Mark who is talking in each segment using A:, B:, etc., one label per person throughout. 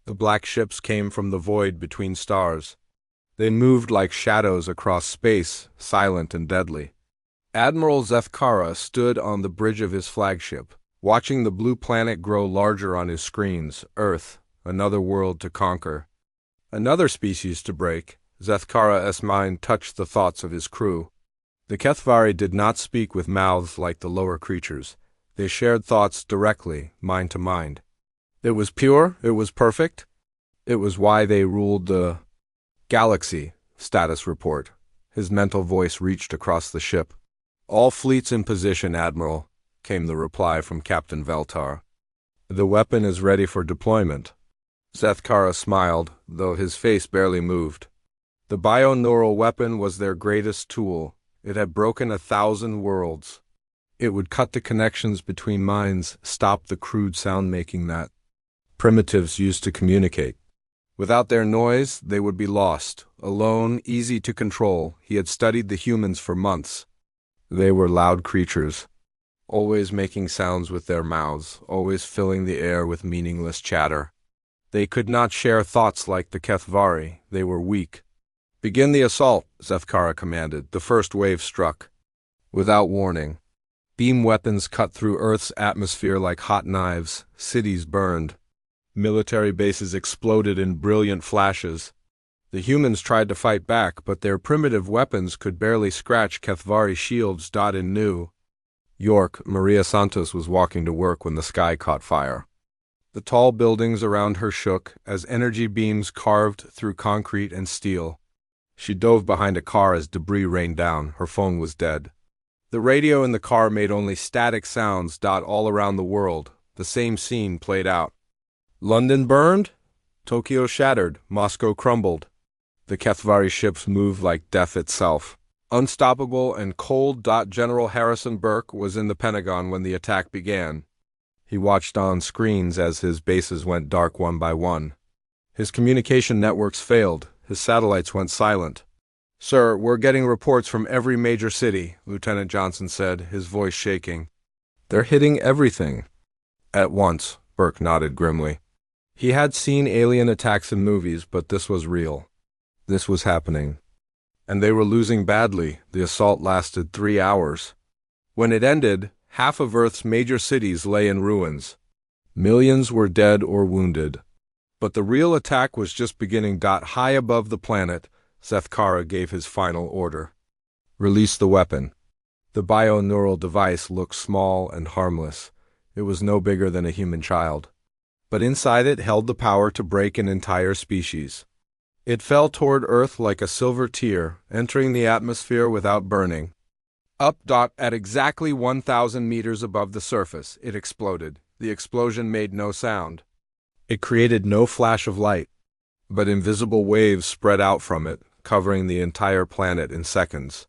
A: The black ships came from the void between stars. They moved like shadows across space, silent and deadly. Admiral Zethkara stood on the bridge of his flagship, watching the blue planet grow larger on his screens. Earth, another world to conquer. Another species to break. Zethkara's mind touched the thoughts of his crew. The Kethvari did not speak with mouths like the lower creatures. They shared thoughts directly, mind to mind. It was pure, it was perfect. It was why they ruled the galaxy. Status report. His mental voice reached across the ship. All fleets in position, Admiral, came the reply from Captain Veltar. The weapon is ready for deployment. Zethkara smiled, though his face barely moved. The bioneural weapon was their greatest tool. It had broken 1,000 worlds. It would cut the connections between minds, stop the crude sound-making that primitives used to communicate. Without their noise, they would be lost. Alone, easy to control, he had studied the humans for months. They were loud creatures, always making sounds with their mouths, always filling the air with meaningless chatter. They could not share thoughts like the Kethvari. They were weak. "Begin the assault," Zethkara commanded. The first wave struck. Without warning, beam weapons cut through Earth's atmosphere like hot knives. Cities burned. Military bases exploded in brilliant flashes. The humans tried to fight back, but their primitive weapons could barely scratch Kethvari shields. In New York, Maria Santos was walking to work when the sky caught fire. The tall buildings around her shook as energy beams carved through concrete and steel. She dove behind a car as debris rained down. Her phone was dead. The radio in the car made only static sounds. All around the world, the same scene played out. London burned, Tokyo shattered, Moscow crumbled. The Kethvari ships moved like death itself, unstoppable and cold. General Harrison Burke was in the Pentagon when the attack began. He watched on screens as his bases went dark one by one. His communication networks failed. His satellites went silent. "Sir, we're getting reports from every major city," Lieutenant Johnson said, his voice shaking. "They're hitting everything." "At once," Burke nodded grimly. He had seen alien attacks in movies, but this was real. This was happening. And they were losing badly. The assault lasted 3 hours. When it ended, half of Earth's major cities lay in ruins. Millions were dead or wounded. But the real attack was just beginning. High above the planet, Zethkara gave his final order. "Release the weapon." The bioneural device looked small and harmless. It was no bigger than a human child. But inside it held the power to break an entire species. It fell toward Earth like a silver tear, entering the atmosphere without burning. Up. At exactly 1,000 meters above the surface, it exploded. The explosion made no sound. It created no flash of light. But invisible waves spread out from it, covering the entire planet in seconds.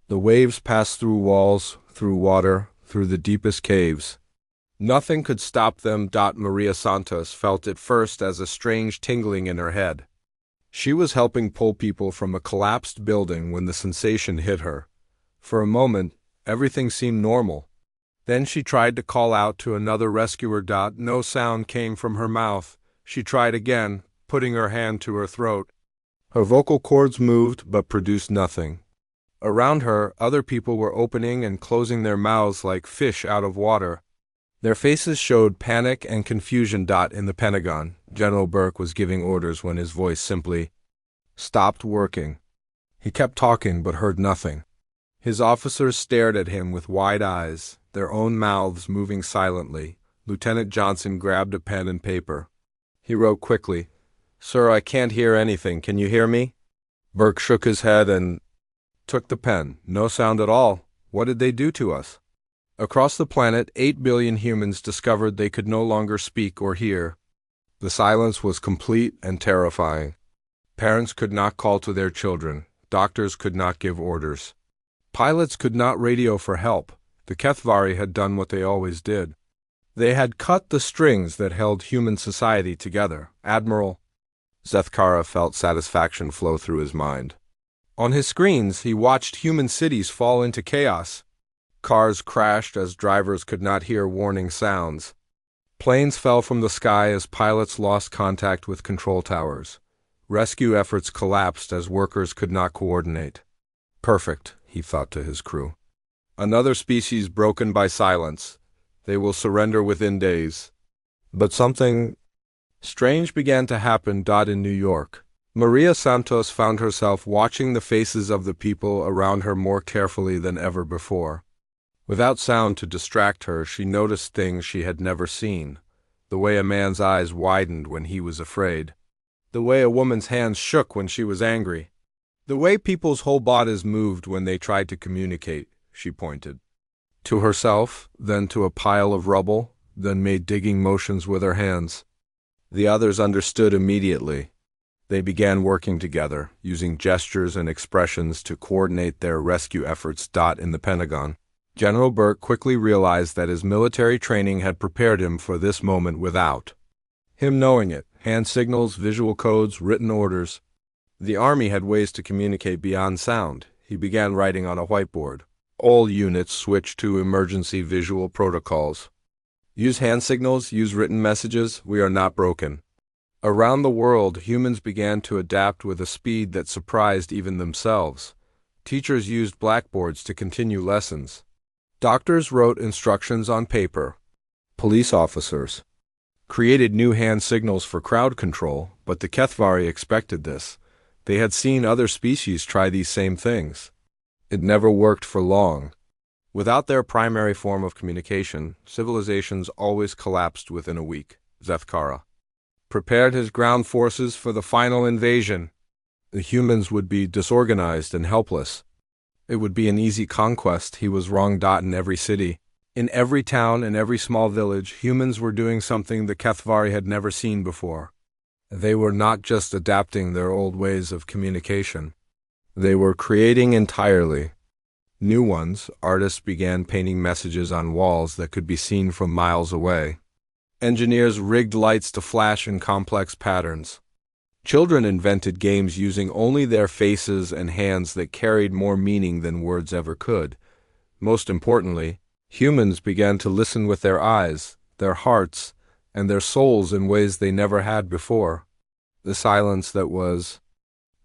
A: The waves passed through walls, through water, through the deepest caves. Nothing could stop them. Maria Santos felt it first as a strange tingling in her head. She was helping pull people from a collapsed building when the sensation hit her. For a moment, everything seemed normal. Then she tried to call out to another rescuer. No sound came from her mouth. She tried again, putting her hand to her throat. Her vocal cords moved but produced nothing. Around her, other people were opening and closing their mouths like fish out of water. Their faces showed panic and confusion. In the Pentagon, General Burke was giving orders when his voice simply stopped working. He kept talking but heard nothing. His officers stared at him with wide eyes, their own mouths moving silently. Lieutenant Johnson grabbed a pen and paper. He wrote quickly, "Sir, I can't hear anything. Can you hear me?" Burke shook his head and took the pen. "No sound at all. What did they do to us?" Across the planet, 8 billion humans discovered they could no longer speak or hear. The silence was complete and terrifying. Parents could not call to their children. Doctors could not give orders. Pilots could not radio for help. The Kethvari had done what they always did. They had cut the strings that held human society together. Admiral Zethkara felt satisfaction flow through his mind. On his screens, he watched human cities fall into chaos. Cars crashed as drivers could not hear warning sounds. Planes fell from the sky as pilots lost contact with control towers. Rescue efforts collapsed as workers could not coordinate. Perfect, he thought to his crew. Another species broken by silence. They will surrender within days. But something strange began to happen. In New York, Maria Santos found herself watching the faces of the people around her more carefully than ever before. Without sound to distract her, she noticed things she had never seen. The way a man's eyes widened when he was afraid. The way a woman's hands shook when she was angry. The way people's whole bodies moved when they tried to communicate, she pointed. To herself, then to a pile of rubble, then made digging motions with her hands. The others understood immediately. They began working together, using gestures and expressions to coordinate their rescue efforts. In the Pentagon, General Burke quickly realized that his military training had prepared him for this moment without him knowing it. Hand signals, visual codes, written orders. The Army had ways to communicate beyond sound. He began writing on a whiteboard. All units switched to emergency visual protocols. Use hand signals, use written messages, we are not broken. Around the world, humans began to adapt with a speed that surprised even themselves. Teachers used blackboards to continue lessons. Doctors wrote instructions on paper. Police officers created new hand signals for crowd control, but the Kethvari expected this. They had seen other species try these same things. It never worked for long. Without their primary form of communication, civilizations always collapsed within a week. Zethkara prepared his ground forces for the final invasion. The humans would be disorganized and helpless. It would be an easy conquest. He was wrong. In every city, in every town, in every small village, humans were doing something the Kethvari had never seen before. They were not just adapting their old ways of communication. They were creating entirely new ones. Artists began painting messages on walls that could be seen from miles away. Engineers rigged lights to flash in complex patterns. Children invented games using only their faces and hands that carried more meaning than words ever could. Most importantly, humans began to listen with their eyes, their hearts, and their souls in ways they never had before. The silence that was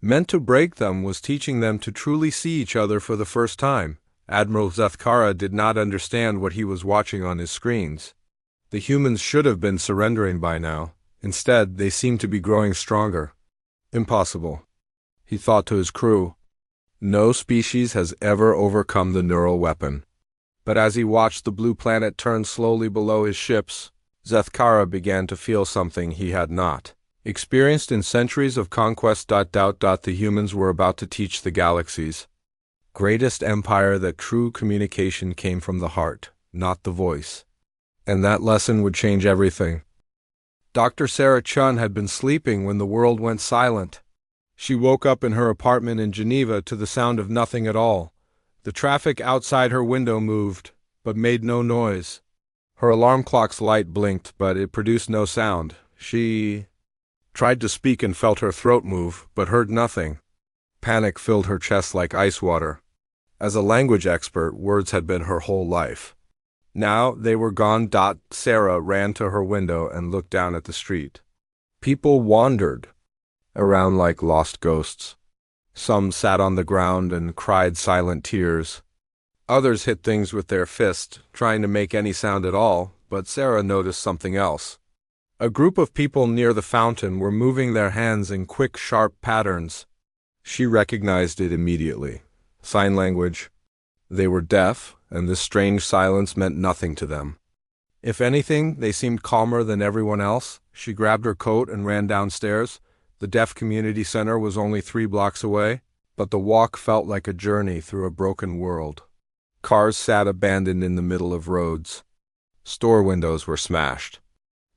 A: meant to break them was teaching them to truly see each other for the first time. Admiral Zethkara did not understand what he was watching on his screens. The humans should have been surrendering by now. Instead, they seemed to be growing stronger. Impossible, he thought to his crew. No species has ever overcome the neural weapon. But as he watched the blue planet turn slowly below his ships, Zethkara began to feel something he had not experienced in centuries of conquest. The humans were about to teach the galaxy's greatest empire that true communication came from the heart, not the voice. And that lesson would change everything. Dr. Sarah Chun had been sleeping when the world went silent. She woke up in her apartment in Geneva to the sound of nothing at all. The traffic outside her window moved, but made no noise. Her alarm clock's light blinked, but it produced no sound. She tried to speak and felt her throat move, but heard nothing. Panic filled her chest like ice water. As a language expert, words had been her whole life. Now they were gone. Sarah ran to her window and looked down at the street. People wandered around like lost ghosts. Some sat on the ground and cried silent tears. Others hit things with their fists, trying to make any sound at all, but Sarah noticed something else. A group of people near the fountain were moving their hands in quick, sharp patterns. She recognized it immediately. Sign language. They were deaf, and this strange silence meant nothing to them. If anything, they seemed calmer than everyone else. She grabbed her coat and ran downstairs. The deaf community center was only 3 blocks away, but the walk felt like a journey through a broken world. Cars sat abandoned in the middle of roads. Store windows were smashed.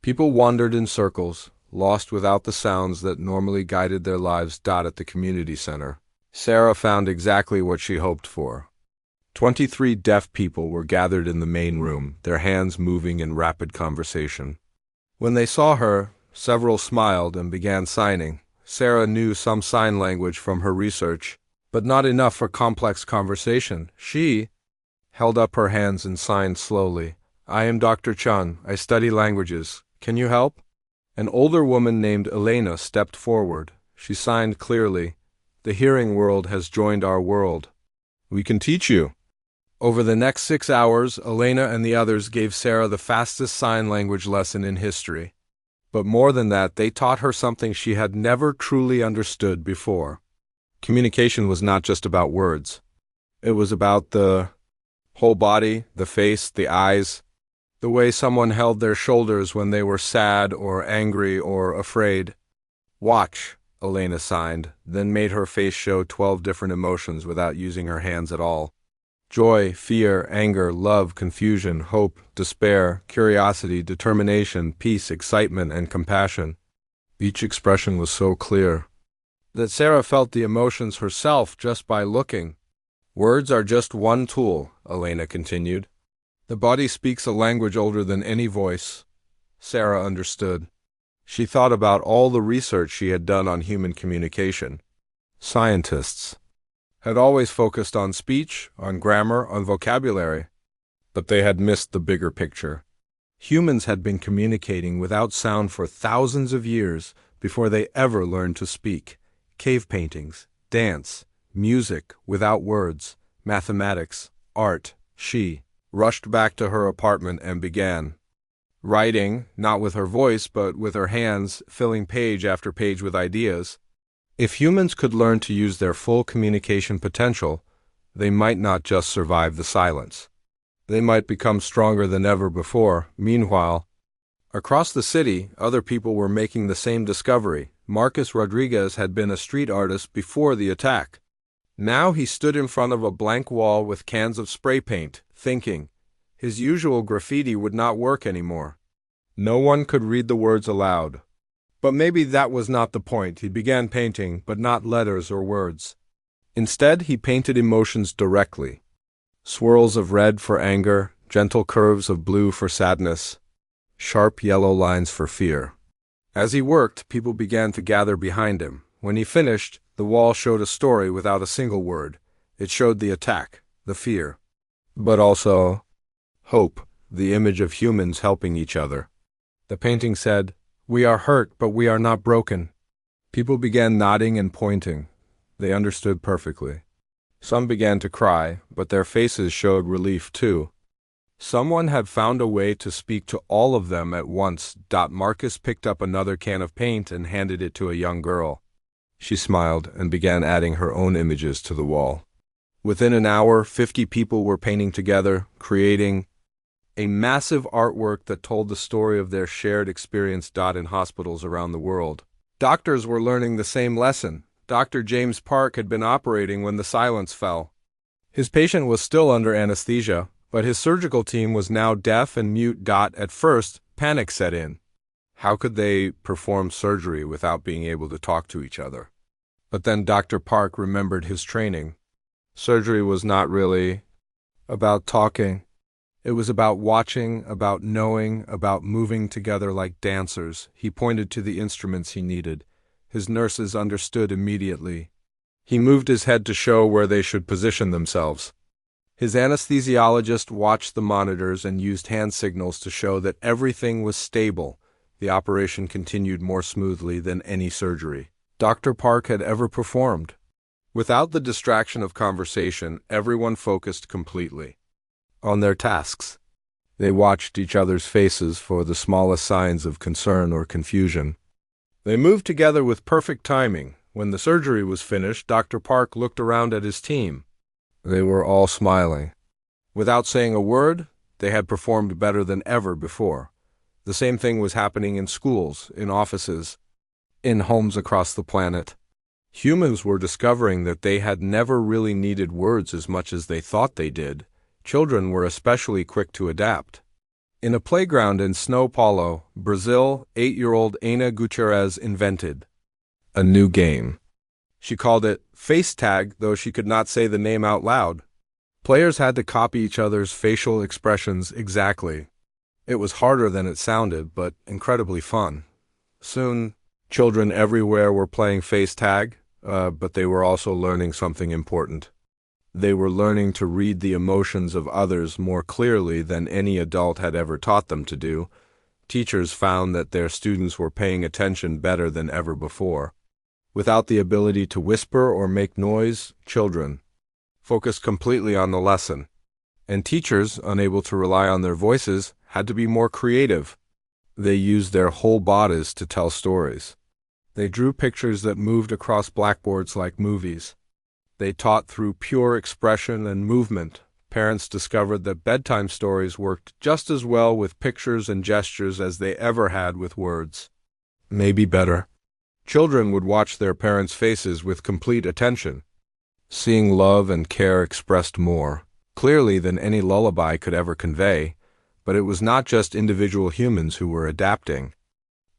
A: People wandered in circles, lost without the sounds that normally guided their lives. At the community center, Sarah found exactly what she hoped for. 23 deaf people were gathered in the main room, their hands moving in rapid conversation. When they saw her, several smiled and began signing. Sarah knew some sign language from her research, but not enough for complex conversation. She held up her hands and signed slowly. I am Dr. Chun. I study languages. Can you help? An older woman named Elena stepped forward. She signed clearly, "The hearing world has joined our world. We can teach you." Over the next 6 hours, Elena and the others gave Sarah the fastest sign language lesson in history. But more than that, they taught her something she had never truly understood before. Communication was not just about words. It was about the whole body, the face, the eyes, the way someone held their shoulders when they were sad or angry or afraid. "Watch," Elena signed, then made her face show 12 different emotions without using her hands at all. Joy, fear, anger, love, confusion, hope, despair, curiosity, determination, peace, excitement, and compassion. Each expression was so clear that Sarah felt the emotions herself just by looking. "Words are just one tool," Elena continued. "The body speaks a language older than any voice." Sarah understood. She thought about all the research she had done on human communication. Scientists had always focused on speech, on grammar, on vocabulary, but they had missed the bigger picture. Humans had been communicating without sound for thousands of years before they ever learned to speak. Cave paintings, dance, music without words, mathematics, art. She rushed back to her apartment and began writing, not with her voice but with her hands, filling page after page with ideas. If humans could learn to use their full communication potential, they might not just survive the silence. They might become stronger than ever before. Meanwhile, across the city, other people were making the same discovery. Marcus Rodriguez had been a street artist before the attack. Now he stood in front of a blank wall with cans of spray paint, thinking. His usual graffiti would not work anymore. No one could read the words aloud. But maybe that was not the point. He began painting, but not letters or words. Instead, he painted emotions directly. Swirls of red for anger, gentle curves of blue for sadness, sharp yellow lines for fear. As he worked, people began to gather behind him. When he finished, the wall showed a story without a single word. It showed the attack, the fear, but also hope, the image of humans helping each other. The painting said, "We are hurt, but we are not broken." People began nodding and pointing. They understood perfectly. Some began to cry, but their faces showed relief too. Someone had found a way to speak to all of them at once. Marcus picked up another can of paint and handed it to a young girl. She smiled and began adding her own images to the wall. Within an hour, 50 people were painting together, creating a massive artwork that told the story of their shared experience. In hospitals around the world, doctors were learning the same lesson. Dr. James Park had been operating when the silence fell. His patient was still under anesthesia, but his surgical team was now deaf and mute. At first, panic set in. How could they perform surgery without being able to talk to each other? But then Dr. Park remembered his training. Surgery was not really about talking. It was about watching, about knowing, about moving together like dancers. He pointed to the instruments he needed. His nurses understood immediately. He moved his head to show where they should position themselves. His anesthesiologist watched the monitors and used hand signals to show that everything was stable. The operation continued more smoothly than any surgery Dr. Park had ever performed. Without the distraction of conversation, everyone focused completely on their tasks. They watched each other's faces for the smallest signs of concern or confusion. They moved together with perfect timing. When the surgery was finished, Dr. Park looked around at his team. They were all smiling. Without saying a word, they had performed better than ever before. The same thing was happening in schools, in offices, in homes across the planet. Humans were discovering that they had never really needed words as much as they thought they did. Children were especially quick to adapt. In a playground in São Paulo, Brazil, 8-year-old Ana Gutierrez invented a new game. She called it face tag, though she could not say the name out loud. Players had to copy each other's facial expressions exactly. It was harder than it sounded, but incredibly fun. Soon, children everywhere were playing face tag, but they were also learning something important. They were learning to read the emotions of others more clearly than any adult had ever taught them to do. Teachers found that their students were paying attention better than ever before. Without the ability to whisper or make noise, children focused completely on the lesson. And teachers, unable to rely on their voices, had to be more creative. They used their whole bodies to tell stories. They drew pictures that moved across blackboards like movies. They taught through pure expression and movement. Parents discovered that bedtime stories worked just as well with pictures and gestures as they ever had with words. Maybe better. Children would watch their parents' faces with complete attention, seeing love and care expressed more clearly than any lullaby could ever convey. But it was not just individual humans who were adapting.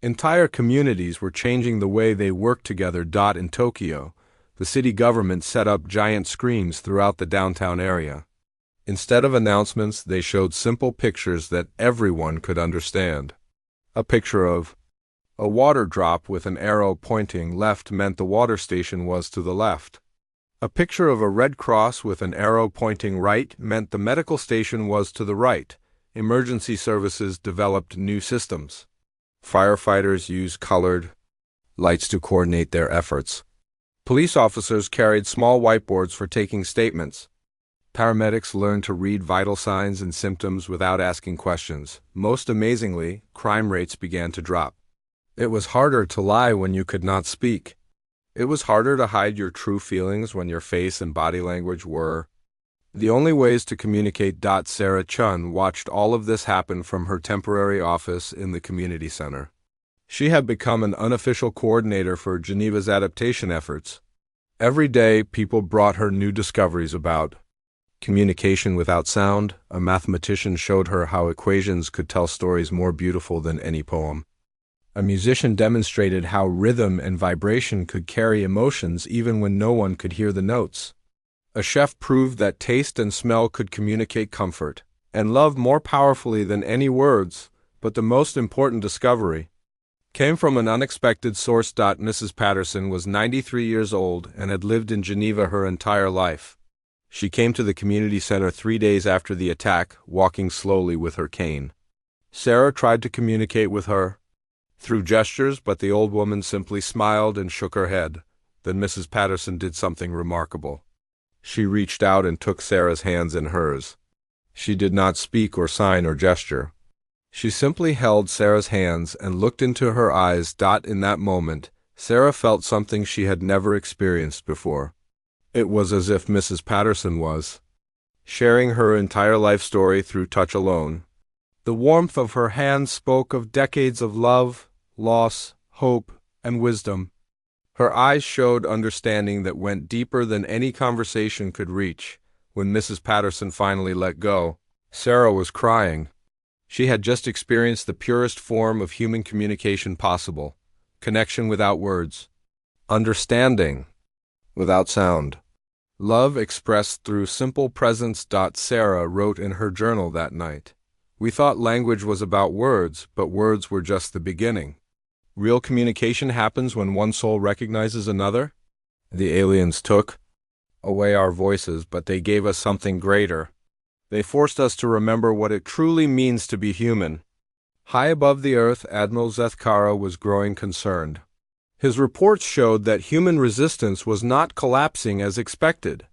A: Entire communities were changing the way they worked together. In Tokyo, the city government set up giant screens throughout the downtown area. Instead of announcements, they showed simple pictures that everyone could understand. A picture of a water drop with an arrow pointing left meant the water station was to the left. A picture of a red cross with an arrow pointing right meant the medical station was to the right. Emergency services developed new systems. Firefighters used colored lights to coordinate their efforts. Police officers carried small whiteboards for taking statements. Paramedics learned to read vital signs and symptoms without asking questions. Most amazingly, crime rates began to drop. It was harder to lie when you could not speak. It was harder to hide your true feelings when your face and body language were the only ways to communicate. Sarah Chun watched all of this happen from her temporary office in the community center. She had become an unofficial coordinator for Geneva's adaptation efforts. Every day, people brought her new discoveries about communication without sound. A mathematician showed her how equations could tell stories more beautiful than any poem. A musician demonstrated how rhythm and vibration could carry emotions even when no one could hear the notes. A chef proved that taste and smell could communicate comfort and love more powerfully than any words. But the most important discovery came from an unexpected source. Mrs. Patterson was 93 years old and had lived in Geneva her entire life. She came to the community center 3 days after the attack, walking slowly with her cane. Sarah tried to communicate with her through gestures, but the old woman simply smiled and shook her head. Then Mrs. Patterson did something remarkable. She reached out and took Sarah's hands in hers. She did not speak or sign or gesture. She simply held Sarah's hands and looked into her eyes. In that moment, Sarah felt something she had never experienced before. It was as if Mrs. Patterson was sharing her entire life story through touch alone. The warmth of her hands spoke of decades of love, loss, hope, and wisdom. Her eyes showed understanding that went deeper than any conversation could reach. When Mrs. Patterson finally let go, Sarah was crying. She had just experienced the purest form of human communication possible: connection without words, understanding without sound, love expressed through simple presence. Sarah wrote in her journal that night, "We thought language was about words, but words were just the beginning. Real communication happens when one soul recognizes another. The aliens took away our voices, but they gave us something greater. They forced us to remember what it truly means to be human." High above the earth, Admiral Zethkara was growing concerned. His reports showed that human resistance was not collapsing as expected.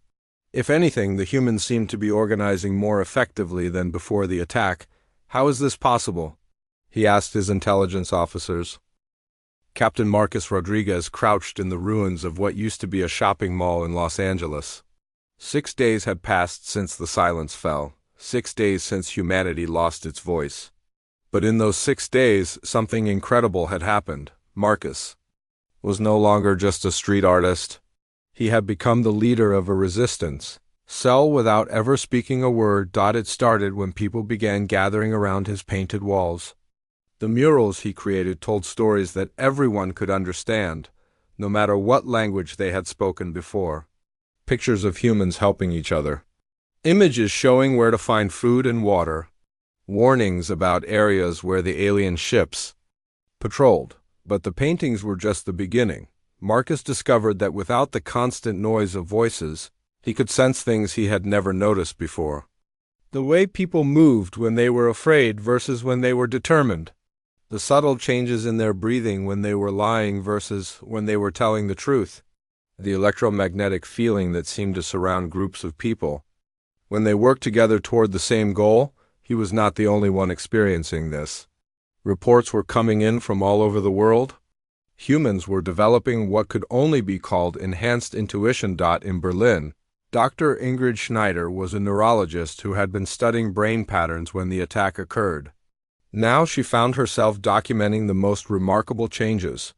A: If anything, the humans seemed to be organizing more effectively than before the attack. "How is this possible?" he asked his intelligence officers. Captain Marcus Rodriguez crouched in the ruins of what used to be a shopping mall in Los Angeles. 6 days had passed since the silence fell, 6 days since humanity lost its voice. But in those 6 days, something incredible had happened. Marcus was no longer just a street artist. He had become the leader of a resistance. Cell without ever speaking a word. It started when people began gathering around his painted walls. The murals he created told stories that everyone could understand, no matter what language they had spoken before. Pictures of humans helping each other. Images showing where to find food and water. Warnings about areas where the alien ships patrolled. But the paintings were just the beginning. Marcus discovered that without the constant noise of voices, He could sense things he had never noticed before. The way people moved when they were afraid versus when they were determined. The subtle changes in their breathing when they were lying versus when they were telling the truth. The electromagnetic feeling that seemed to surround groups of people. When they worked together toward the same goal, he was not the only one experiencing this. Reports were coming in from all over the world. Humans were developing what could only be called enhanced intuition. In Berlin, Dr. Ingrid Schneider was a neurologist who had been studying brain patterns when the attack occurred. Now she found herself documenting the most remarkable changes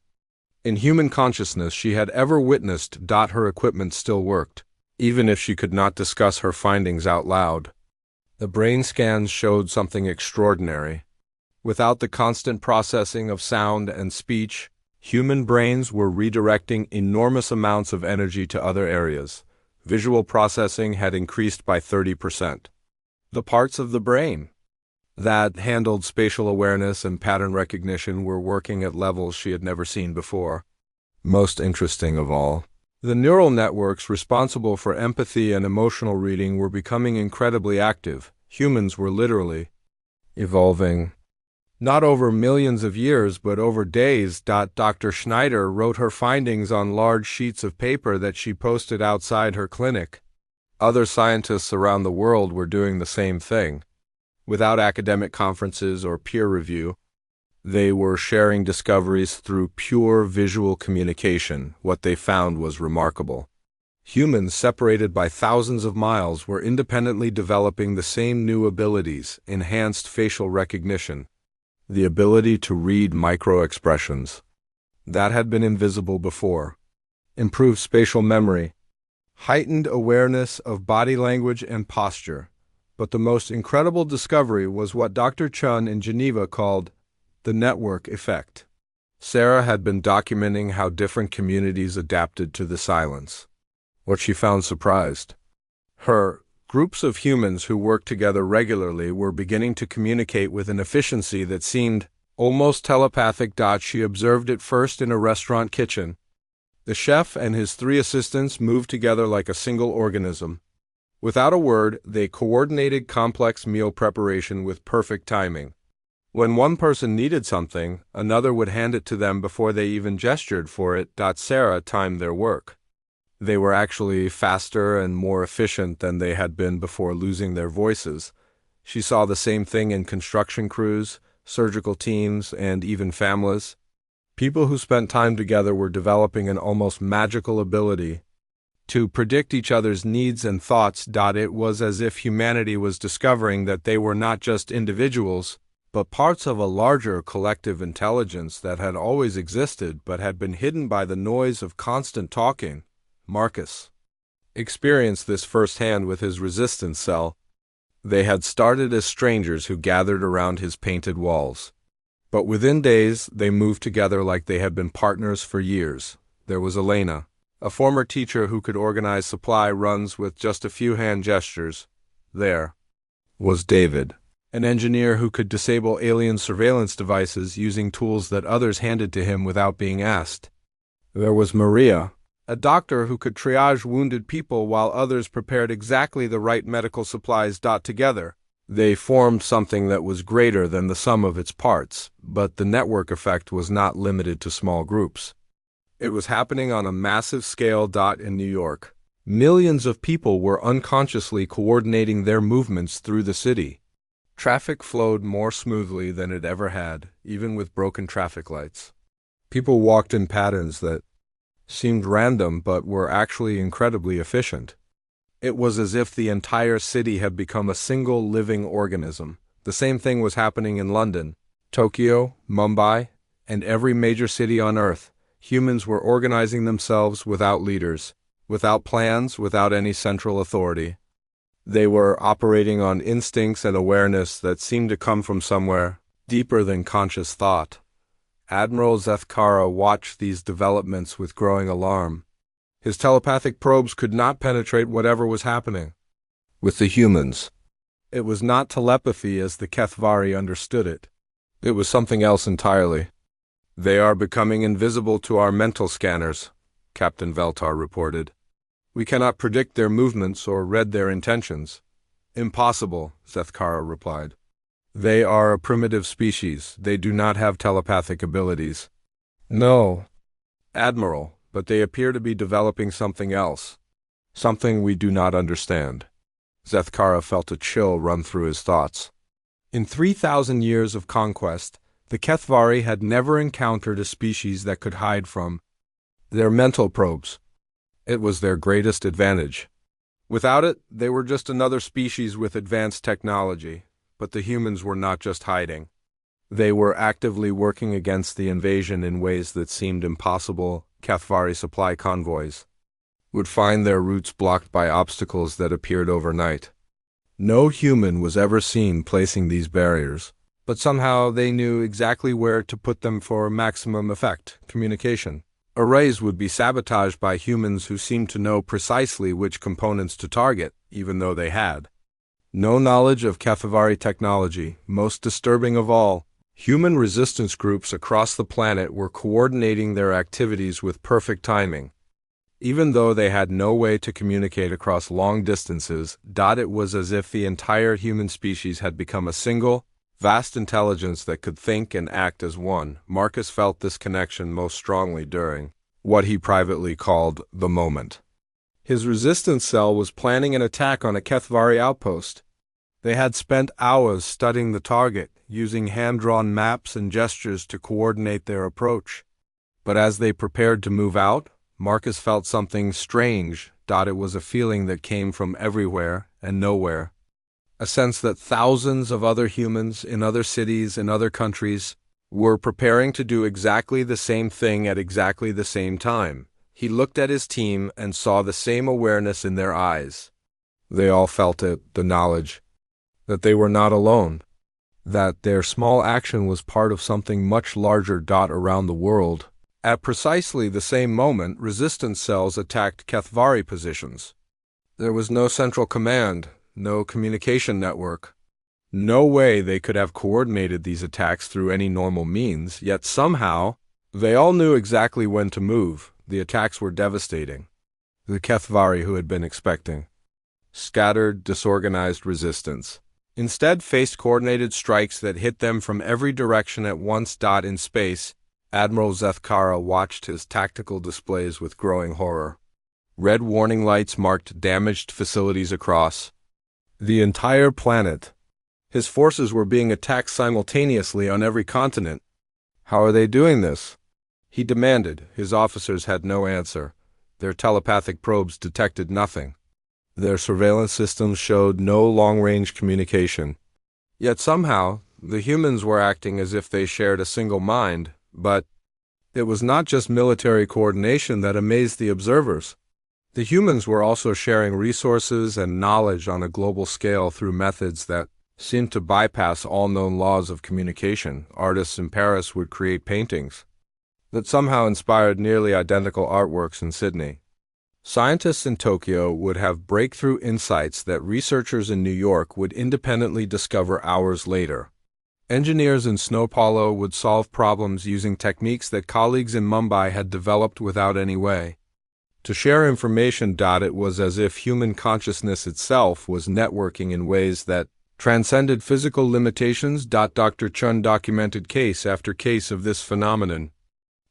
A: in human consciousness she had ever witnessed. Her equipment still worked, even if she could not discuss her findings out loud. The brain scans showed something extraordinary. Without the constant processing of sound and speech, human brains were redirecting enormous amounts of energy to other areas. Visual processing had increased by 30%. The parts of the brain that handled spatial awareness and pattern recognition were working at levels she had never seen before. Most interesting of all, the neural networks responsible for empathy and emotional reading were becoming incredibly active. Humans were literally evolving. Not over millions of years, but over days. Dr. Schneider wrote her findings on large sheets of paper that she posted outside her clinic. Other scientists around the world were doing the same thing. Without academic conferences or peer review, they were sharing discoveries through pure visual communication. What they found was remarkable. Humans separated by thousands of miles were independently developing the same new abilities: enhanced facial recognition, the ability to read micro-expressions that had been invisible before, improved spatial memory, heightened awareness of body language and posture. But the most incredible discovery was what Dr. Chun in Geneva called the network effect. Sarah had been documenting how different communities adapted to the silence. What she found surprised her: groups of humans who worked together regularly were beginning to communicate with an efficiency that seemed almost telepathic. She observed it first in a restaurant kitchen. The chef and his 3 assistants moved together like a single organism. Without a word, they coordinated complex meal preparation with perfect timing. When one person needed something, another would hand it to them before they even gestured for it. Sarah timed their work. They were actually faster and more efficient than they had been before losing their voices. She saw the same thing in construction crews, surgical teams, and even families. People who spent time together were developing an almost magical ability to predict each other's needs and thoughts. It was as if humanity was discovering that they were not just individuals, but parts of a larger collective intelligence that had always existed but had been hidden by the noise of constant talking. Marcus experienced this firsthand with his resistance cell. They had started as strangers who gathered around his painted walls. But within days, they moved together like they had been partners for years. There was Elena, a former teacher who could organize supply runs with just a few hand gestures. There was David, an engineer who could disable alien surveillance devices using tools that others handed to him without being asked. There was Maria, a doctor who could triage wounded people while others prepared exactly the right medical supplies. Together, they formed something that was greater than the sum of its parts, but the network effect was not limited to small groups. It was happening on a massive scale. In New York, millions of people were unconsciously coordinating their movements through the city. Traffic flowed more smoothly than it ever had, even with broken traffic lights. People walked in patterns that seemed random but were actually incredibly efficient. It was as if the entire city had become a single living organism. The same thing was happening in London, Tokyo, Mumbai, and every major city on Earth. Humans were organizing themselves without leaders, without plans, without any central authority. They were operating on instincts and awareness that seemed to come from somewhere deeper than conscious thought. Admiral Zethkara watched these developments with growing alarm. His telepathic probes could not penetrate whatever was happening with the humans. It was not telepathy as the Kethvari understood it. It was something else entirely. "They are becoming invisible to our mental scanners," Captain Veltar reported. We cannot predict their movements or read their intentions. Impossible, Zethkara replied. They are a primitive species. They do not have telepathic abilities. No, Admiral, but they appear to be developing something else. Something we do not understand. Zethkara felt a chill run through his thoughts. In 3,000 years of conquest, the Kethvari had never encountered a species that could hide from their mental probes. It was their greatest advantage. Without it, they were just another species with advanced technology, but the humans were not just hiding. They were actively working against the invasion in ways that seemed impossible. Kethvari supply convoys would find their routes blocked by obstacles that appeared overnight. No human was ever seen placing these barriers, but somehow they knew exactly where to put them for maximum effect. Communication. Arrays would be sabotaged by humans who seemed to know precisely which components to target, even though they had no knowledge of Kethvari technology. Most disturbing of all, human resistance groups across the planet were coordinating their activities with perfect timing. Even though they had no way to communicate across long distances, it was as if the entire human species had become a single, vast intelligence that could think and act as one. Marcus felt this connection most strongly during what he privately called the moment. His resistance cell was planning an attack on a Kethvari outpost. They had spent hours studying the target, using hand-drawn maps and gestures to coordinate their approach. But as they prepared to move out, Marcus felt something strange. It was a feeling that came from everywhere and nowhere. A sense that thousands of other humans in other cities and other countries were preparing to do exactly the same thing at exactly the same time. He looked at his team and saw the same awareness in their eyes. They all felt it, the knowledge that they were not alone, that their small action was part of something much larger. Around the world. At precisely the same moment, resistance cells attacked Kethvari positions. There was no central command, no communication network. No way they could have coordinated these attacks through any normal means, yet somehow, they all knew exactly when to move. The attacks were devastating. The Kethvari who had been expecting scattered, disorganized resistance instead faced coordinated strikes that hit them from every direction at once. In space, Admiral Zethkara watched his tactical displays with growing horror. Red warning lights marked damaged facilities across the entire planet. His forces were being attacked simultaneously on every continent. How are they doing this? He demanded. His officers had no answer. Their telepathic probes detected nothing. Their surveillance systems showed no long-range communication. Yet somehow, the humans were acting as if they shared a single mind. But it was not just military coordination that amazed the observers. The humans were also sharing resources and knowledge on a global scale through methods that seemed to bypass all known laws of communication. Artists in Paris would create paintings that somehow inspired nearly identical artworks in Sydney. Scientists in Tokyo would have breakthrough insights that researchers in New York would independently discover hours later. Engineers in Sao Paulo would solve problems using techniques that colleagues in Mumbai had developed without any way to share information. It was as if human consciousness itself was networking in ways that transcended physical limitations. Dr. Chun documented case after case of this phenomenon.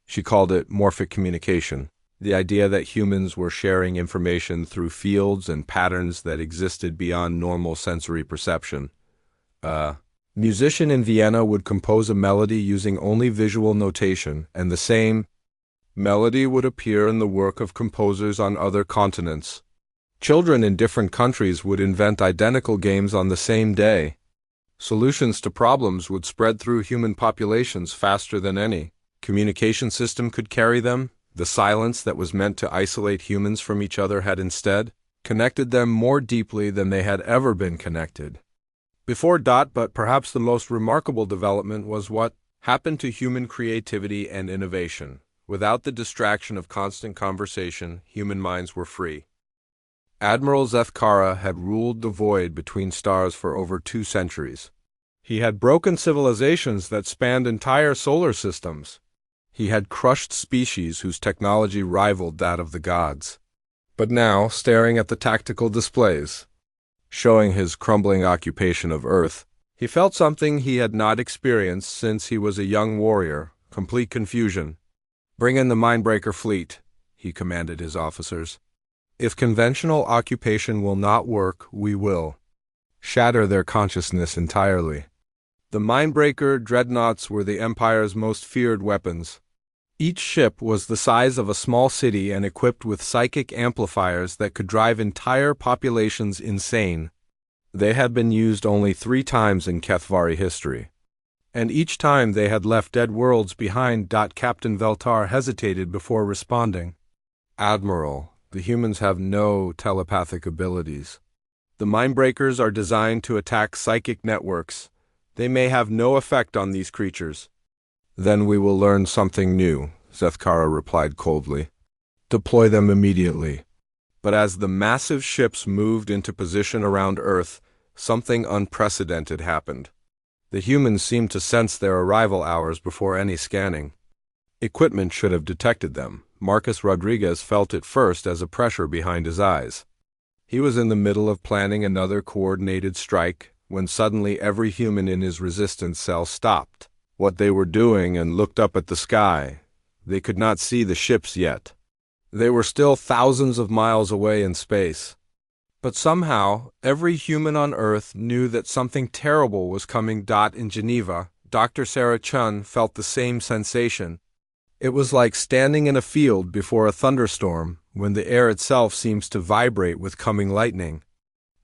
A: She called it morphic communication, the idea that humans were sharing information through fields and patterns that existed beyond normal sensory perception. Musician in Vienna would compose a melody using only visual notation, and the same melody would appear in the work of composers on other continents. Children in different countries would invent identical games on the same day. Solutions to problems would spread through human populations faster than any communication system could carry them. The silence that was meant to isolate humans from each other had instead connected them more deeply than they had ever been connected before. But perhaps the most remarkable development was what happened to human creativity and innovation. Without the distraction of constant conversation, human minds were free. Admiral Zethkara had ruled the void between stars for over 2 centuries. He had broken civilizations that spanned entire solar systems. He had crushed species whose technology rivaled that of the gods. but now staring at the tactical displays, showing his crumbling occupation of Earth. He felt something he had not experienced since he was a young warrior, complete confusion. "Bring in the Mindbreaker fleet," he commanded his officers. "If conventional occupation will not work, we will shatter their consciousness entirely." The Mindbreaker dreadnoughts were the Empire's most feared weapons. Each ship was the size of a small city and equipped with psychic amplifiers that could drive entire populations insane. They had been used only 3 times in Kethvari history, and each time they had left dead worlds behind. Captain Veltar hesitated before responding. "Admiral, the humans have no telepathic abilities. The Mindbreakers are designed to attack psychic networks. They may have no effect on these creatures." "Then we will learn something new," Zethkara replied coldly. "Deploy them immediately." But as the massive ships moved into position around Earth, something unprecedented happened. The humans seemed to sense their arrival hours before any scanning. Equipment should have detected them. Marcus Rodriguez felt it first as a pressure behind his eyes. He was in the middle of planning another coordinated strike when suddenly every human in his resistance cell stopped what they were doing and looked up at the sky. They could not see the ships yet. They were still thousands of miles away in space. But somehow, every human on Earth knew that something terrible was coming. In Geneva, Dr. Sarah Chun felt the same sensation. It was like standing in a field before a thunderstorm when the air itself seems to vibrate with coming lightning.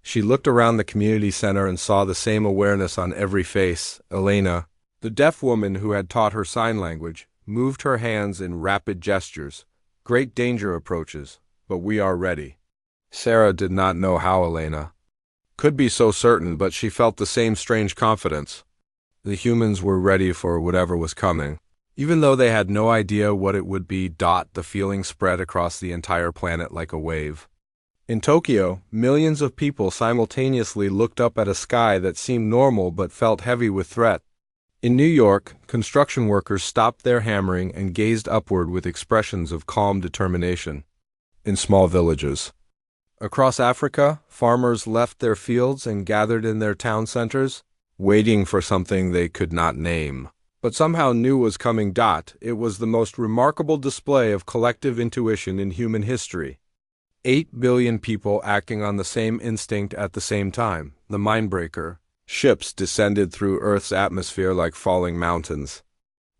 A: She looked around the community center and saw the same awareness on every face. Elena, the deaf woman who had taught her sign language, moved her hands in rapid gestures. "Great danger approaches, but we are ready." Sarah did not know how Elena could be so certain, but she felt the same strange confidence. The humans were ready for whatever was coming, even though they had no idea what it would be. The feeling spread across the entire planet like a wave. In Tokyo, millions of people simultaneously looked up at a sky that seemed normal but felt heavy with threat. In New York, construction workers stopped their hammering and gazed upward with expressions of calm determination. In small villages across Africa, farmers left their fields and gathered in their town centers, waiting for something they could not name, but somehow knew was coming. It was the most remarkable display of collective intuition in human history. 8 billion people acting on the same instinct at the same time. The Mindbreaker ships descended through Earth's atmosphere like falling mountains.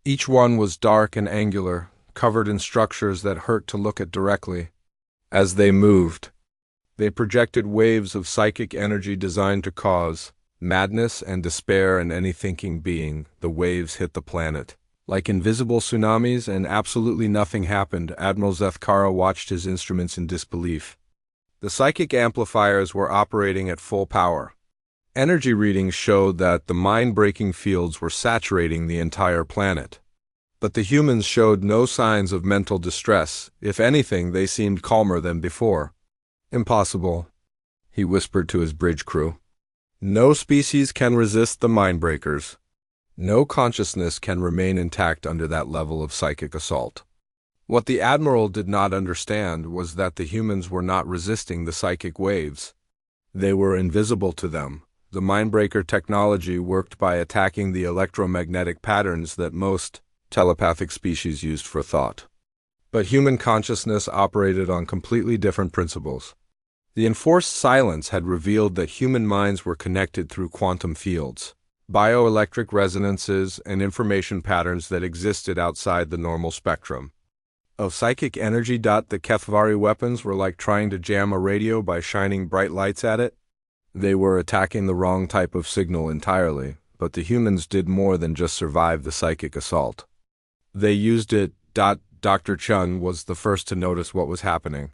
A: Each one was dark and angular, covered in structures that hurt to look at directly. As they moved, they projected waves of psychic energy designed to cause madness and despair in any thinking being. The waves hit the planet like invisible tsunamis, and absolutely nothing happened. Admiral Zethkara watched his instruments in disbelief. The psychic amplifiers were operating at full power. Energy readings showed that the mind-breaking fields were saturating the entire planet. But the humans showed no signs of mental distress. If anything, they seemed calmer than before. "Impossible," he whispered to his bridge crew. "No species can resist the Mindbreakers. No consciousness can remain intact under that level of psychic assault." What the Admiral did not understand was that the humans were not resisting the psychic waves. They were invisible to them. The Mindbreaker technology worked by attacking the electromagnetic patterns that most telepathic species used for thought. But human consciousness operated on completely different principles. The enforced silence had revealed that human minds were connected through quantum fields, bioelectric resonances, and information patterns that existed outside the normal spectrum of psychic energy. The Kethvari weapons were like trying to jam a radio by shining bright lights at it. They were attacking the wrong type of signal entirely, but the humans did more than just survive the psychic assault. They used it. Dr. Chun was the first to notice what was happening.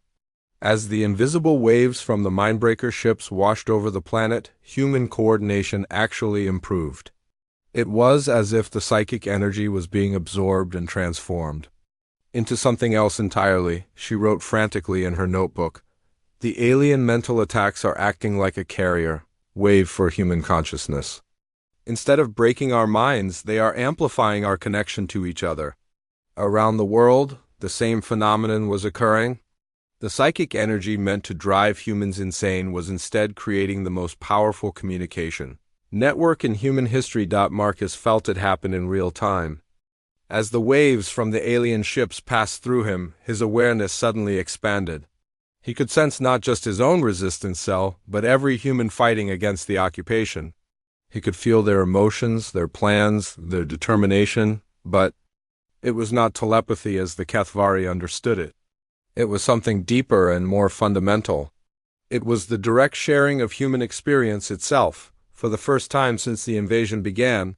A: As the invisible waves from the Mindbreaker ships washed over the planet, human coordination actually improved. It was as if the psychic energy was being absorbed and transformed into something else entirely. She wrote frantically in her notebook, "The alien mental attacks are acting like a carrier wave for human consciousness. Instead of breaking our minds, they are amplifying our connection to each other." Around the world, the same phenomenon was occurring. The psychic energy meant to drive humans insane was instead creating the most powerful communication network in human history. Marcus felt it happen in real time. As the waves from the alien ships passed through him, his awareness suddenly expanded. He could sense not just his own resistance cell, but every human fighting against the occupation. He could feel their emotions, their plans, their determination, but it was not telepathy as the Kethvari understood it. It was something deeper and more fundamental. It was the direct sharing of human experience itself. For the first time since the invasion began,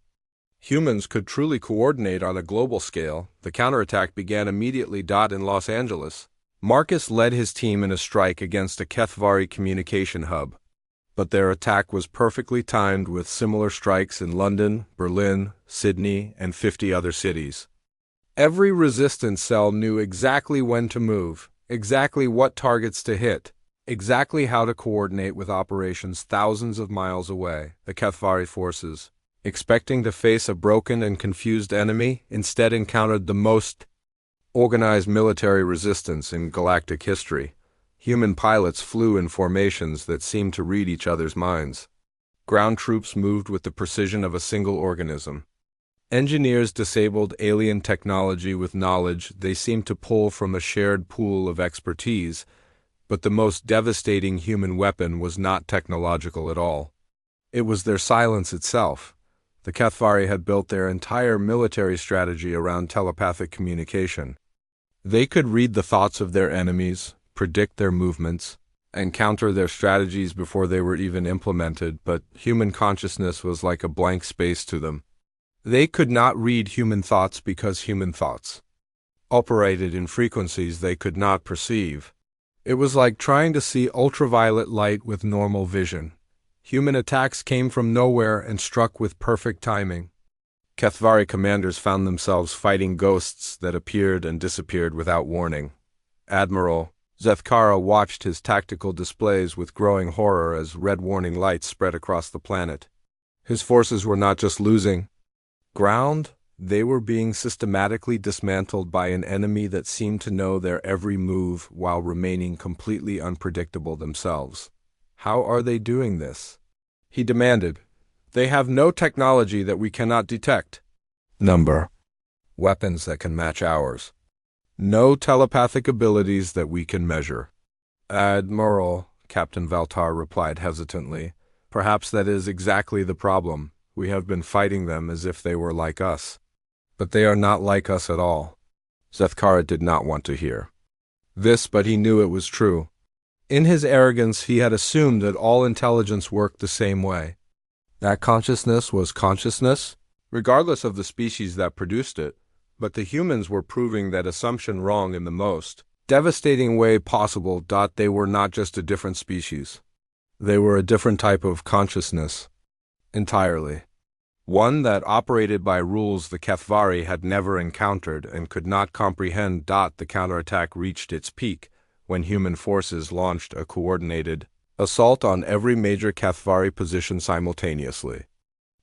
A: humans could truly coordinate on a global scale. The counterattack began immediately. In Los Angeles, Marcus led his team in a strike against a Kethvari communication hub. But their attack was perfectly timed with similar strikes in London, Berlin, Sydney, and 50 other cities. Every resistance cell knew exactly when to move, exactly what targets to hit, exactly how to coordinate with operations thousands of miles away. The Kethvari forces, expecting to face a broken and confused enemy, instead encountered the most organized military resistance in galactic history. Human pilots flew in formations that seemed to read each other's minds. Ground troops moved with the precision of a single organism. Engineers disabled alien technology with knowledge they seemed to pull from a shared pool of expertise, but the most devastating human weapon was not technological at all. It was their silence itself. The Kethvari had built their entire military strategy around telepathic communication. They could read the thoughts of their enemies, predict their movements, and counter their strategies before they were even implemented, but human consciousness was like a blank space to them. They could not read human thoughts because human thoughts operated in frequencies they could not perceive. It was like trying to see ultraviolet light with normal vision. Human attacks came from nowhere and struck with perfect timing. Kethvari commanders found themselves fighting ghosts that appeared and disappeared without warning. Admiral Zethkara watched his tactical displays with growing horror as red warning lights spread across the planet. His forces were not just losing ground, they were being systematically dismantled by an enemy that seemed to know their every move while remaining completely unpredictable themselves. How are they doing this? He demanded. They have no technology that we cannot detect. Number. Weapons that can match ours. No telepathic abilities that we can measure. Admiral, Captain Valtar replied hesitantly, perhaps that is exactly the problem. We have been fighting them as if they were like us. But they are not like us at all. Zethkara did not want to hear this, but he knew it was true. In his arrogance, he had assumed that all intelligence worked the same way. That consciousness was consciousness, regardless of the species that produced it. But the humans were proving that assumption wrong in the most devastating way possible. They were not just a different species. They were a different type of consciousness. Entirely. One that operated by rules the Kethvari had never encountered and could not comprehend. The counterattack reached its peak when human forces launched a coordinated assault on every major Kethvari position simultaneously.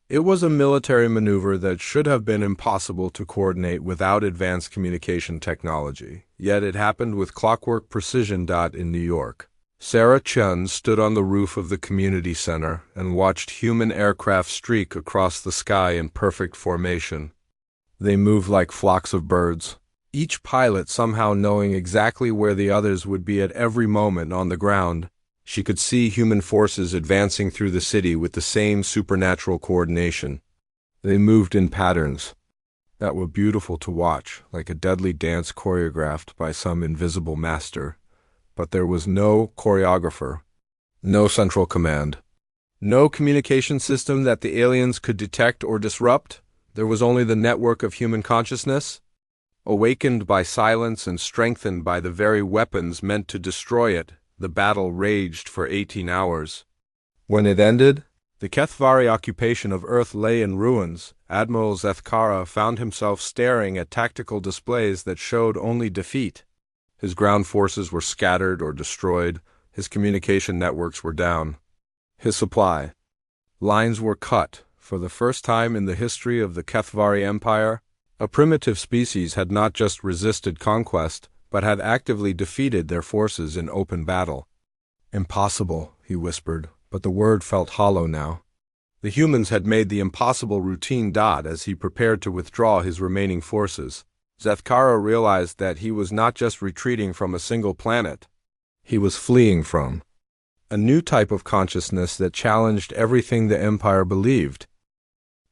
A: It was a military maneuver that should have been impossible to coordinate without advanced communication technology, yet it happened with clockwork precision. In New York, Sarah Chun stood on the roof of the community center and watched human aircraft streak across the sky in perfect formation. They moved like flocks of birds, each pilot somehow knowing exactly where the others would be at every moment on the ground. She could see human forces advancing through the city with the same supernatural coordination. They moved in patterns that were beautiful to watch, like a deadly dance choreographed by some invisible master. But there was no choreographer, no central command, no communication system that the aliens could detect or disrupt. There was only the network of human consciousness, awakened by silence and strengthened by the very weapons meant to destroy it. The battle raged for 18 hours. When it ended, the Kethvari occupation of Earth lay in ruins. Admiral Zethkara found himself staring at tactical displays that showed only defeat. His ground forces were scattered or destroyed. His communication networks were down. His supply lines were cut. For the first time in the history of the Kethvari Empire, a primitive species had not just resisted conquest, but had actively defeated their forces in open battle. Impossible, he whispered, but the word felt hollow now. The humans had made the impossible routine. As he prepared to withdraw his remaining forces, Zethkara realized that he was not just retreating from a single planet. He was fleeing from a new type of consciousness that challenged everything the Empire believed.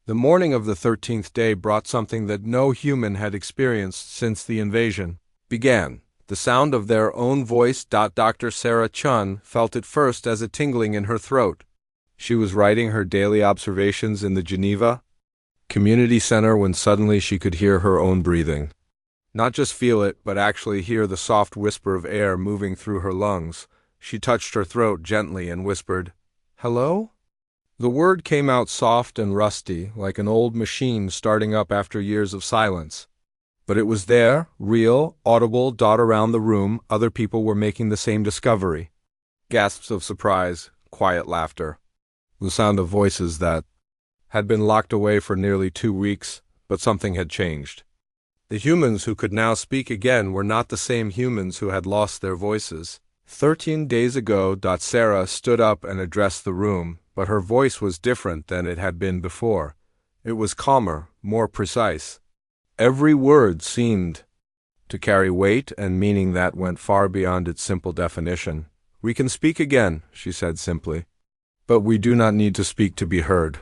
A: The morning of the 13th day brought something that no human had experienced since the invasion began. The sound of their own voice. Dr. Sarah Chun felt it first as a tingling in her throat. She was writing her daily observations in the Geneva Community Center when suddenly she could hear her own breathing. Not just feel it, but actually hear the soft whisper of air moving through her lungs. She touched her throat gently and whispered, "Hello?" The word came out soft and rusty, like an old machine starting up after years of silence. But it was there, real, audible. Around the room, other people were making the same discovery. Gasps of surprise, quiet laughter. The sound of voices that had been locked away for nearly 2 weeks, but something had changed. The humans who could now speak again were not the same humans who had lost their voices. 13 days ago, Sarah stood up and addressed the room, but her voice was different than it had been before. It was calmer, more precise. Every word seemed to carry weight and meaning that went far beyond its simple definition. "We can speak again," she said simply. "But we do not need to speak to be heard."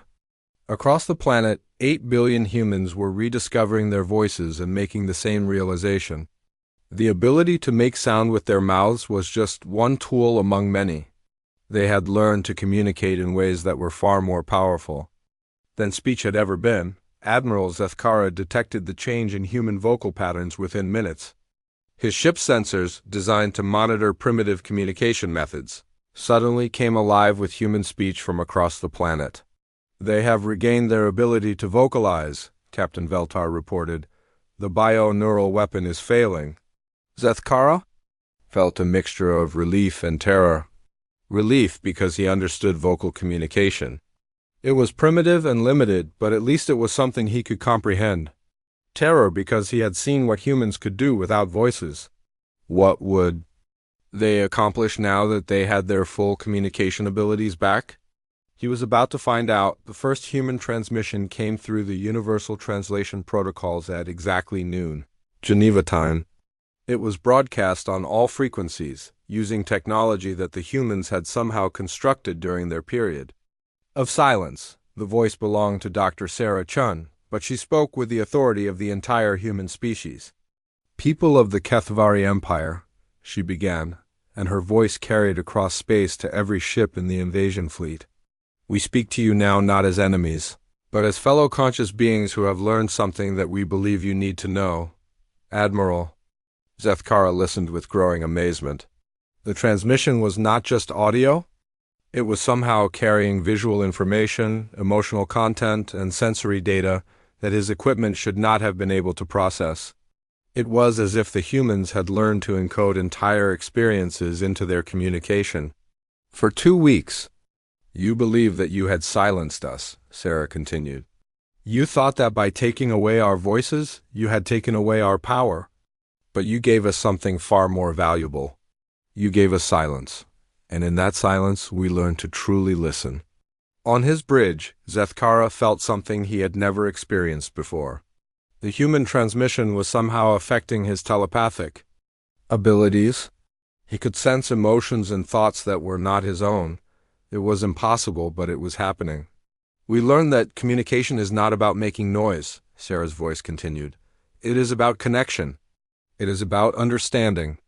A: Across the planet, 8 billion humans were rediscovering their voices and making the same realization. The ability to make sound with their mouths was just one tool among many. They had learned to communicate in ways that were far more powerful than speech had ever been. Admiral Zethkara detected the change in human vocal patterns within minutes. His ship's sensors, designed to monitor primitive communication methods, suddenly came alive with human speech from across the planet. "They have regained their ability to vocalize," Captain Veltar reported. "The bio-neural weapon is failing." Zethkara felt a mixture of relief and terror. Relief because he understood vocal communication. It was primitive and limited, but at least it was something he could comprehend. Terror because he had seen what humans could do without voices. What would they accomplish now that they had their full communication abilities back? He was about to find out. The first human transmission came through the Universal Translation Protocols at exactly noon, Geneva time. It was broadcast on all frequencies, using technology that the humans had somehow constructed during their period of silence. The voice belonged to Dr. Sarah Chun, but she spoke with the authority of the entire human species. "People of the Kethvari Empire," she began, and her voice carried across space to every ship in the invasion fleet. "We speak to you now not as enemies, but as fellow conscious beings who have learned something that we believe you need to know. Admiral." Zethkara listened with growing amazement. The transmission was not just audio. It was somehow carrying visual information, emotional content, and sensory data that his equipment should not have been able to process. It was as if the humans had learned to encode entire experiences into their communication. "For 2 weeks, you believed that you had silenced us," Sarah continued. "You thought that by taking away our voices, you had taken away our power. But you gave us something far more valuable. You gave us silence, and in that silence we learned to truly listen." On his bridge, Zethkara felt something he had never experienced before. The human transmission was somehow affecting his telepathic abilities. He could sense emotions and thoughts that were not his own. It was impossible, but it was happening. "We learned that communication is not about making noise," Sarah's voice continued. "It is about connection. It is about understanding.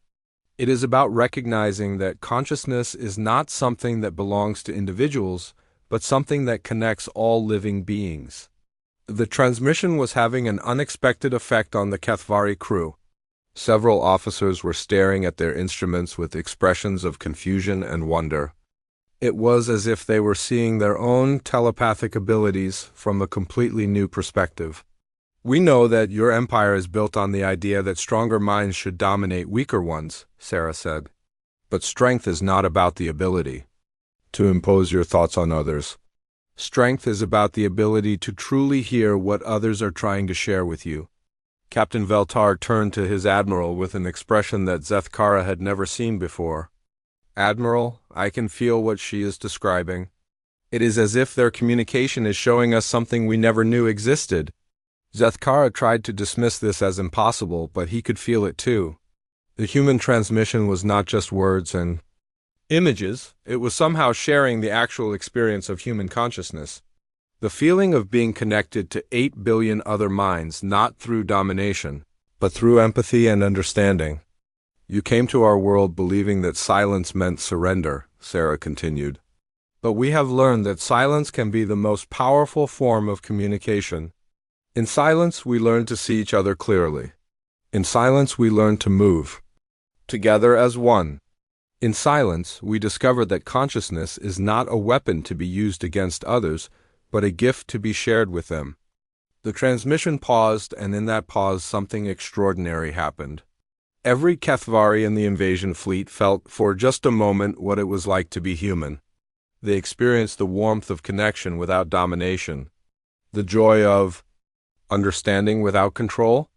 A: It is about recognizing that consciousness is not something that belongs to individuals, but something that connects all living beings." The transmission was having an unexpected effect on the Kethvari crew. Several officers were staring at their instruments with expressions of confusion and wonder. It was as if they were seeing their own telepathic abilities from a completely new perspective. "We know that your empire is built on the idea that stronger minds should dominate weaker ones," Sarah said. "But strength is not about the ability to impose your thoughts on others. Strength is about the ability to truly hear what others are trying to share with you. Captain Veltar turned to his admiral with an expression that Zethkara had never seen before. "Admiral, I can feel what she is describing. It is as if their communication is showing us something we never knew existed." Zethkara tried to dismiss this as impossible, but he could feel it too. The human transmission was not just words and images, it was somehow sharing the actual experience of human consciousness. The feeling of being connected to 8 billion other minds, not through domination, but through empathy and understanding. "You came to our world believing that silence meant surrender," Sarah continued. "But we have learned that silence can be the most powerful form of communication. In silence, we learn to see each other clearly. In silence, we learn to move together as one. In silence, we discover that consciousness is not a weapon to be used against others, but a gift to be shared with them." The transmission paused, and in that pause something extraordinary happened. Every Kethvari in the invasion fleet felt for just a moment what it was like to be human. They experienced the warmth of connection without domination, the joy of understanding without control,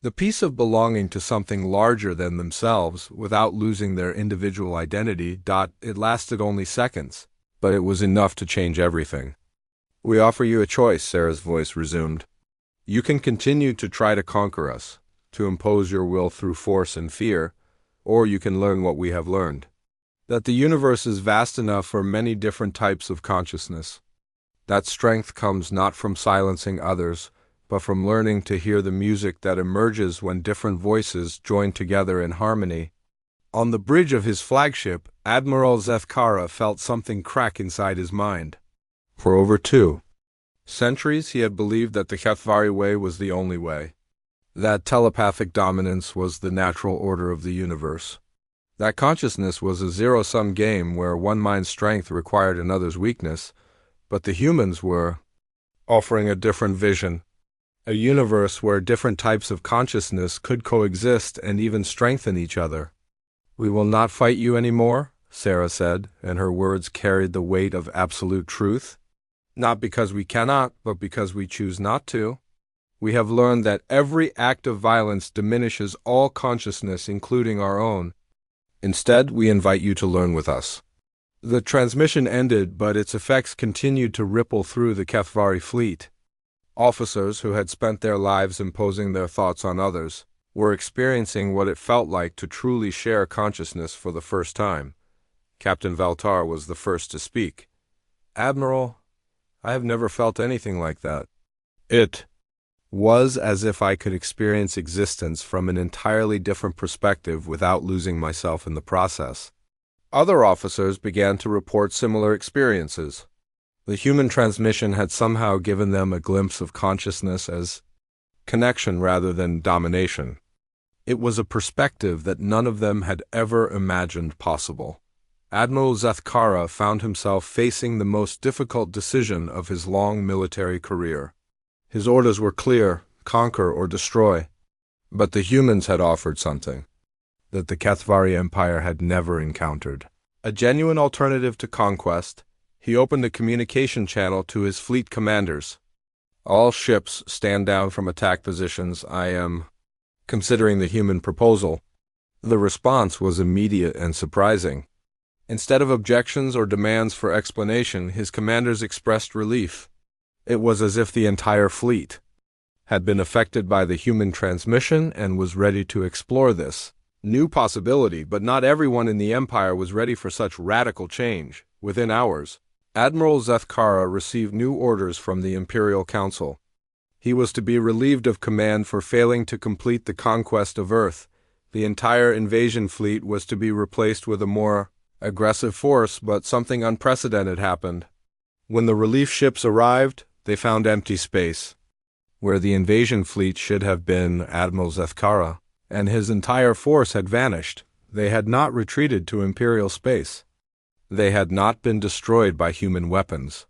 A: the peace of belonging to something larger than themselves without losing their individual identity. It lasted only seconds, but it was enough to change everything. "We offer you a choice," Sarah's voice resumed. "You can continue to try to conquer us, to impose your will through force and fear, or you can learn what we have learned. That the universe is vast enough for many different types of consciousness. That strength comes not from silencing others, but from learning to hear the music that emerges when different voices join together in harmony." On the bridge of his flagship, Admiral Zethkara felt something crack inside his mind. For over 2 centuries he had believed that the Kethvari way was the only way, that telepathic dominance was the natural order of the universe, that consciousness was a zero-sum game where one mind's strength required another's weakness, but the humans were offering a different vision. A universe where different types of consciousness could coexist and even strengthen each other. "We will not fight you anymore," Sarah said, and her words carried the weight of absolute truth. "Not because we cannot, but because we choose not to. We have learned that every act of violence diminishes all consciousness, including our own. Instead, we invite you to learn with us." The transmission ended, but its effects continued to ripple through the Kethvari fleet. Officers who had spent their lives imposing their thoughts on others were experiencing what it felt like to truly share consciousness for the first time. Captain Veltar was the first to speak. "Admiral, I have never felt anything like that. It was as if I could experience existence from an entirely different perspective without losing myself in the process." Other officers began to report similar experiences. The human transmission had somehow given them a glimpse of consciousness as connection rather than domination. It was a perspective that none of them had ever imagined possible. Admiral Zethkara found himself facing the most difficult decision of his long military career. His orders were clear: conquer or destroy. But the humans had offered something that the Kethvari Empire had never encountered. A genuine alternative to conquest. He opened a communication channel to his fleet commanders. "All ships stand down from attack positions. I am considering the human proposal." The response was immediate and surprising. Instead of objections or demands for explanation, his commanders expressed relief. It was as if the entire fleet had been affected by the human transmission and was ready to explore this new possibility, but not everyone in the Empire was ready for such radical change. Within hours, Admiral Zethkara received new orders from the Imperial Council. He was to be relieved of command for failing to complete the conquest of Earth. The entire invasion fleet was to be replaced with a more aggressive force, but something unprecedented happened. When the relief ships arrived, they found empty space. Where the invasion fleet should have been, Admiral Zethkara and his entire force had vanished. They had not retreated to Imperial space. They had not been destroyed by human weapons.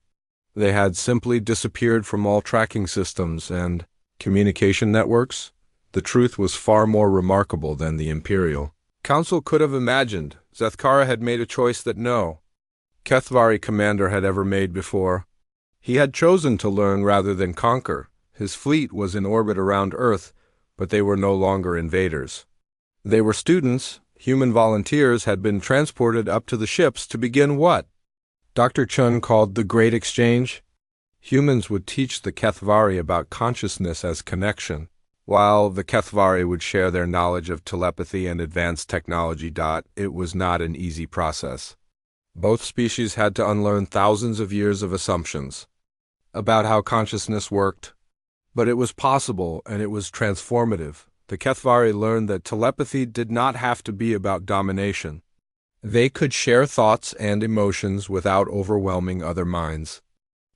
A: They had simply disappeared from all tracking systems and communication networks. The truth was far more remarkable than the Imperial Council could have imagined. Zethkara had made a choice that no Kethvari commander had ever made before. He had chosen to learn rather than conquer. His fleet was in orbit around Earth, but they were no longer invaders. They were students. Human volunteers had been transported up to the ships to begin what Dr. Chun called the Great Exchange. Humans would teach the Kethvari about consciousness as connection, while the Kethvari would share their knowledge of telepathy and advanced technology. It was not an easy process. Both species had to unlearn thousands of years of assumptions about how consciousness worked. But it was possible, and it was transformative. The Kethvari learned that telepathy did not have to be about domination. They could share thoughts and emotions without overwhelming other minds.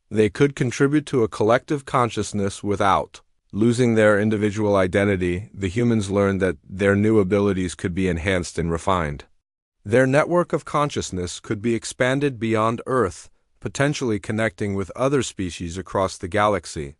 A: They could contribute to a collective consciousness without losing their individual identity. The humans learned that their new abilities could be enhanced and refined. Their network of consciousness could be expanded beyond Earth, potentially connecting with other species across the galaxy.